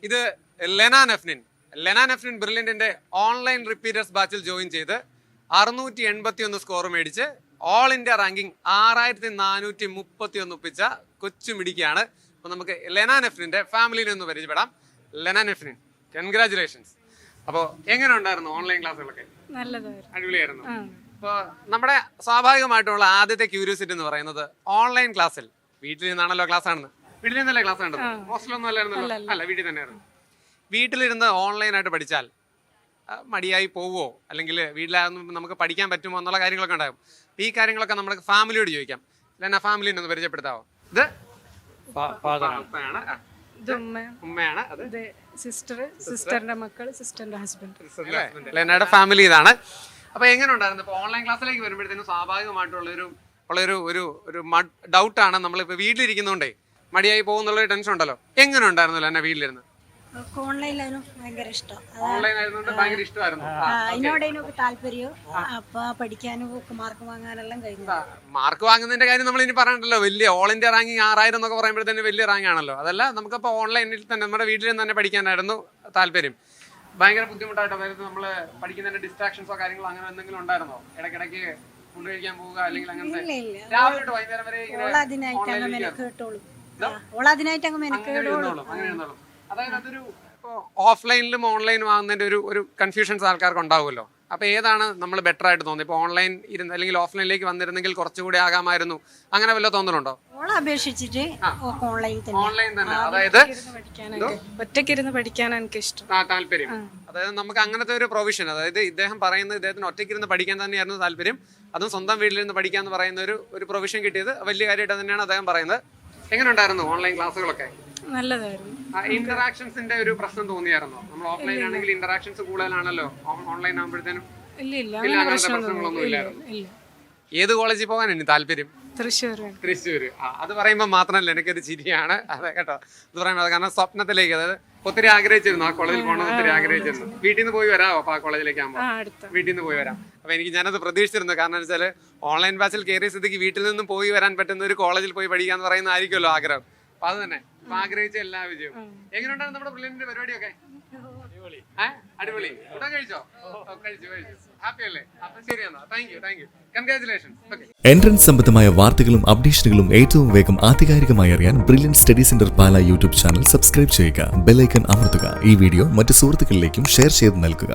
ഇത് ലെനാൻ എഫ്നിൻ ബ്രില്യൻറ്റിന്റെ online repeaters ബാച്ചിൽ join ചെയ്ത് 681 സ്കോർ മേടിച്ച് ഓൾ ഇന്ത്യ റാങ്കിങ് 6431 ഒപ്പിച്ച കൊച്ചുമിടിക്കാണ്. അപ്പോൾ നമുക്ക് ലെനാൻ എഫ്നിന്റെ ഫാമിലിയിൽ നിന്ന് പരിചയപ്പെടാം. ലെനാൻ എഫ്നിൻ, കൺഗ്രാറ്റുലേഷൻസ്. അപ്പോൾ എങ്ങനെ ഉണ്ടായിരുന്നു ഓൺലൈൻ ക്ലാസ്സുകളൊക്കെ? നല്ലതായിരുന്നു, അടിപൊളിയായിരുന്നു. അപ്പോൾ നമ്മുടെ സ്വാഭാവികമായിട്ടുള്ള ആദ്യത്തെ ക്യൂരിയോസിറ്റി എന്ന് പറയുന്നത് ഓൺലൈൻ ക്ലാസ്സിൽ വീട്ടിൽ നിന്നാണല്ലോ ക്ലാസ് ആണെന്ന്. വീട്ടിൽ നിന്നല്ലേ ക്ലാസ് ആണ്? ഹോസ്റ്റലൊന്നും അല്ലായിരുന്നല്ലോ? അല്ല, വീട്ടിൽ തന്നെയായിരുന്നു. വീട്ടിലിരുന്ന് ഓൺലൈനായിട്ട് പഠിച്ചാൽ മടിയായി പോവോ, അല്ലെങ്കിൽ വീട്ടിലാകുമ്പോൾ നമുക്ക് പഠിക്കാൻ പറ്റുമോ എന്നുള്ള കാര്യങ്ങളൊക്കെ ഉണ്ടാകും. ഈ കാര്യങ്ങളൊക്കെ നമുക്ക് ഫാമിലിയോട് ചോദിക്കാം. അല്ല, ഫാമിലിനെ ഒന്ന് പരിചയപ്പെടുത്താവോ? ഇത് ഉമ്മയാണ്, അത് സിസ്റ്ററിന്റെ മക്കൾ, സിസ്റ്ററിന്റെ ഹസ്ബൻഡ്. ലെനയുടെ ഫാമിലി ഇതാണ്. അപ്പൊ എങ്ങനെ ഉണ്ടായിരുന്നു ഇപ്പൊ ഓൺലൈൻ ക്ലാസ്സിലേക്ക് വരുമ്പോഴത്തേനും? സ്വാഭാവികമായിട്ടുള്ള ഒരു ഡൗട്ടാണ്. നമ്മളിപ്പോ വീട്ടിലിരിക്കുന്നോണ്ടേ മടിയായി പോകുന്നുള്ള ടെൻഷൻ ഉണ്ടല്ലോ. എങ്ങനെ ഉണ്ടായിരുന്നു ലെന വീട്ടിലിരുന്ന്? ഓൺലൈനായിരുന്നു ഭയങ്കര ഇഷ്ടം. ഓൺലൈൻ ആയതുകൊണ്ട് ഭയങ്കര ഇഷ്ടമായിരുന്നു. അതിനോടൊക്കെ താല്പര്യം. അപ്പൊ പഠിക്കാനും മാർക്ക് വാങ്ങാനെല്ലാം കഴിഞ്ഞു. മാർക്ക് വാങ്ങുന്നതിന്റെ കാര്യം നമ്മൾ ഇനി പറയണ്ടല്ലോ. വലിയ ഓൾ ഇന്ത്യ റാങ്കിങ് 6000 എന്നൊക്കെ പറയുമ്പോഴത്തേന് വലിയ റാങ്ക് ആണല്ലോ. അതല്ല, നമുക്കപ്പോൾ ഓൺലൈനിൽ തന്നെ നമ്മുടെ വീട്ടിൽ നിന്ന് തന്നെ പഠിക്കാനായിരുന്നു താല്പര്യം. ഭയങ്കര ബുദ്ധിമുട്ടായിട്ട് അതായത് നമ്മൾ പഠിക്കുന്നതിന്റെ ഡിസ്ട്രാക്ഷൻസോ കാര്യങ്ങളോ അങ്ങനെ എന്തെങ്കിലും ഉണ്ടായിരുന്നോ? ഇടയ്ക്കിടയ്ക്ക് ഫുഡ് കഴിക്കാൻ പോവുക അല്ലെങ്കിൽ അങ്ങനത്തെ രാവിലെ തൊട്ട് വൈകുന്നേരം വരെ അങ്ങനെ? അതായത് അതൊരു ഓഫ്ലൈനിലും ഓൺലൈനും ആകുന്നതിന്റെ ഒരു കൺഫ്യൂഷൻസ് ആൾക്കാർക്ക് ഉണ്ടാവുമല്ലോ. അപ്പൊ ഏതാണ് നമ്മൾ ബെറ്റർ ആയിട്ട് തോന്നുന്നത്? ഇപ്പൊ ഓൺലൈൻ ഇരുന്ന് അല്ലെങ്കിൽ ഓഫ്ലൈനിലേക്ക് വന്നിരുന്നെങ്കിൽ കുറച്ചുകൂടി ആകാമായിരുന്നു, അങ്ങനെ വല്ല തോന്നലുണ്ടോ? അപേക്ഷിച്ചിട്ട് ഓൺലൈൻ തന്നെ. അതായത് ഒറ്റയ്ക്കിരുന്ന് പഠിക്കാൻ എനിക്ക് ഇഷ്ടം, താല്പര്യം. അതായത് നമുക്ക് അങ്ങനത്തെ ഒരു പ്രൊവിഷൻ, അതായത് ഇദ്ദേഹം പറയുന്നത് ഇദ്ദേഹത്തിന് ഒറ്റയ്ക്കിരുന്ന് പഠിക്കാൻ തന്നെയായിരുന്നു താല്പര്യം. അതും സ്വന്തം വീട്ടിലിരുന്ന് പഠിക്കാന്ന് പറയുന്ന ഒരു പ്രൊവിഷൻ കിട്ടിയത് വലിയ കാര്യമായിട്ട് തന്നെയാണ് അദ്ദേഹം പറയുന്നത്. എങ്ങനെ ഉണ്ടായിരുന്നു ഓൺലൈൻ ക്ലാസ്സുകളൊക്കെ? നല്ലതായിരുന്നു. ഇന്ററാക്ഷൻസിന്റെ ഒരു പ്രശ്നം തോന്നിയായിരുന്നോ? നമ്മൾ ഓഫ്ലൈൻ ആണെങ്കിൽ ഇന്ററാക്ഷൻസ് കൂടുതലാണല്ലോ, ഓൺലൈൻ ആകുമ്പോഴത്തേനും അങ്ങനത്തെ പ്രശ്നങ്ങളൊന്നും ഇല്ലായിരുന്നു. ഏത് കോളേജിൽ പോകാൻ ഇനി താല്പര്യം? തൃശ്ശൂർ. അത് പറയുമ്പോൾ മാത്രമല്ല എനിക്കൊരു ചിരിയാണ്. അതെ കേട്ടോ, ഇത് പറയുമ്പോൾ കാരണം സ്വപ്നത്തിലേക്ക്, അതായത് ഒത്തിരി ആഗ്രഹിച്ചിരുന്നു ആ കോളേജിൽ പോകണമെന്ന്, ഒത്തിരി ആഗ്രഹിച്ചിരുന്നു. വീട്ടിൽ നിന്ന് പോയി വരാമോ അപ്പൊ ആ കോളേജിലേക്ക് ആകുമ്പോൾ? വീട്ടിൽ നിന്ന് പോയി വരാം. അപ്പൊ ഞാനത് പ്രതീക്ഷിച്ചിരുന്നു. കാരണം എന്ന് വെച്ചാൽ ഓൺലൈൻ ബാച്ചിൽ കയറിയ സ്ഥിതിക്ക് വീട്ടിൽ നിന്നും പോയി വരാൻ പറ്റുന്ന ഒരു കോളേജിൽ പോയി പഠിക്കാന്ന് പറയുന്ന ആയിരിക്കുമല്ലോ ആഗ്രഹം. അപ്പൊ അത് തന്നെ ആഗ്രഹിച്ച എല്ലാ വിജയവും. എങ്ങനെയുണ്ടായിരുന്നു നമ്മുടെ ബ്രില്യന്റിന്റെ പരിപാടിയൊക്കെ? അടിപൊളി. ഫുഡ് കഴിച്ചോ? കഴിച്ചു. ഹാപ്പി അല്ലേ? അപ്പൊ ശരി എന്നാ. Thank you. കൺഗ്രാറ്റുലേഷൻസ്. എൻട്രൻസ് സംബന്ധമായ വാർത്തകളും അപ്ഡേഷനുകളും ഏറ്റവും വേഗം ആധികാരികമായി അറിയാൻ ബ്രില്യന്റ് സ്റ്റഡി സെന്റർ പാല യൂട്യൂബ് ചാനൽ സബ്സ്ക്രൈബ് ചെയ്യുക. ബെൽ ഐക്കൺ അമർത്തുക. ഈ വീഡിയോ മറ്റു സുഹൃത്തുക്കളിലേക്കും ഷെയർ ചെയ്ത് നൽകുക.